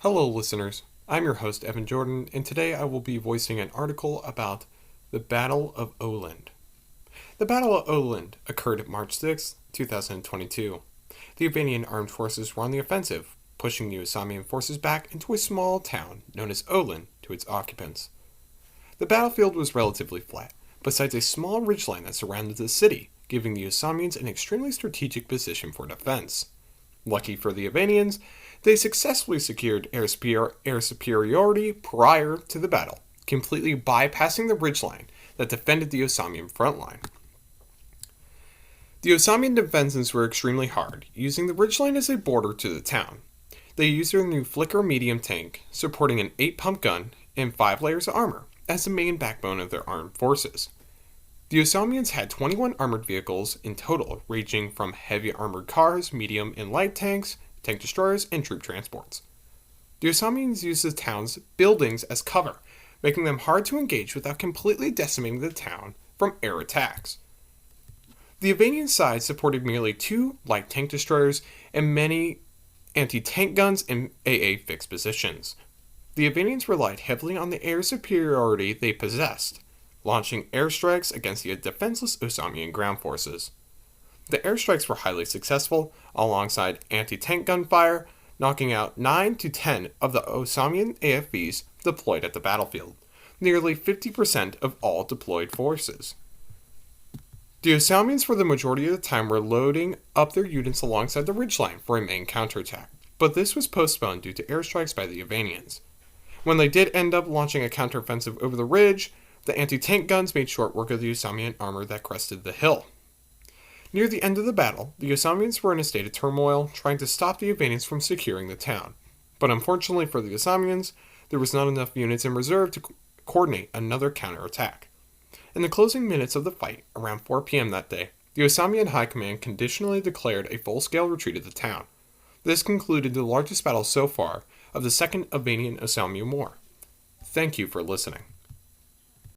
Hello, listeners. I'm your host, Evan Jordan, and today I will be voicing an article about the Battle of Oweland. The Battle of Oweland occurred March 6, 2022. The Albanian armed forces were on the offensive, pushing the Osamian forces back into a small town known as Oweland to its occupants. The battlefield was relatively flat, besides a small ridgeline that surrounded the city, giving the Osamians an extremely strategic position for defense. Lucky for the Albanians, they successfully secured air superiority prior to the battle, completely bypassing the ridgeline that defended the Osamian front line. The Osamian defenses were extremely hard, using the ridgeline as a border to the town. They used their new Flicker medium tank, supporting an 8-pump gun and 5 layers of armor, as the main backbone of their armed forces. The Osamians had 21 armored vehicles in total, ranging from heavy armored cars, medium and light tanks, tank destroyers, and troop transports. The Osamians used the town's buildings as cover, making them hard to engage without completely decimating the town from air attacks. The Albanian side supported merely 2 light tank destroyers and many anti-tank guns in AA fixed positions. The Albanians relied heavily on the air superiority they possessed, launching airstrikes against the defenseless Osamian ground forces. The airstrikes were highly successful, alongside anti-tank gunfire, knocking out 9 to 10 of the Osamian AFVs deployed at the battlefield, nearly 50% of all deployed forces. The Osamians for the majority of the time were loading up their units alongside the ridgeline for a main counterattack, but this was postponed due to airstrikes by the Albanians. When they did end up launching a counteroffensive over the ridge, the anti-tank guns made short work of the Osamian armor that crested the hill. Near the end of the battle, the Osamians were in a state of turmoil, trying to stop the Albanians from securing the town. But unfortunately for the Osamians, there was not enough units in reserve to coordinate another counterattack. In the closing minutes of the fight, around 4 p.m. that day, the Osamian High Command conditionally declared a full-scale retreat of the town. This concluded the largest battle so far of the Second Albanian-Osamian War. Thank you for listening.